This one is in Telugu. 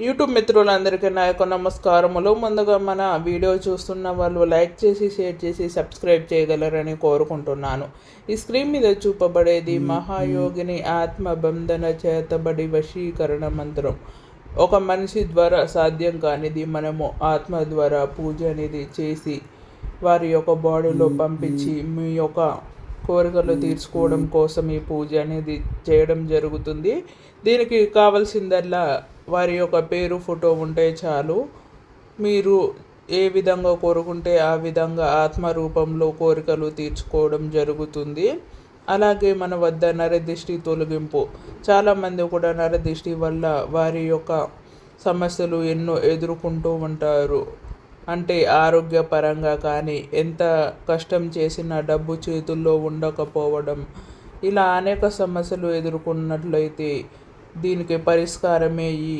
యూట్యూబ్ మిత్రులందరికీ నా యొక్క నమస్కారములు. ముందుగా మన వీడియో చూస్తున్న వాళ్ళు లైక్ చేసి, షేర్ చేసి, సబ్స్క్రైబ్ చేయగలరని కోరుకుంటున్నాను. ఈ స్క్రీన్ మీద చూపబడేది మహాయోగిని ఆత్మబంధన చేతబడి వశీకరణ మంత్రం. ఒక మనిషి ద్వారా సాధ్యం కానిది మనము ఆత్మ ద్వారా పూజ అనేది చేసి వారి యొక్క బాడీలో పంపించి మీ యొక్క కోరికలు తీర్చుకోవడం కోసం ఈ పూజ అనేది చేయడం జరుగుతుంది. దీనికి కావాల్సిందల్లా వారి యొక్క పేరు, ఫోటో ఉంటే చాలు. మీరు ఏ విధంగా కోరుకుంటే ఆ విధంగా ఆత్మ రూపంలో కోరికలు తీర్చుకోవడం జరుగుతుంది. అలాగే మన వద్ద నరదిష్టి తొలగింపు. చాలామంది కూడా నరదిష్టి వల్ల వారి యొక్క సమస్యలు ఎన్నో ఎదుర్కొంటూ ఉంటారు. అంటే ఆరోగ్యపరంగా కానీ, ఎంత కష్టం చేసినా డబ్బు చేతుల్లో ఉండకపోవడం, ఇలా అనేక సమస్యలు ఎదుర్కొన్నట్లయితే దీనికి పరిష్కారమే ఈ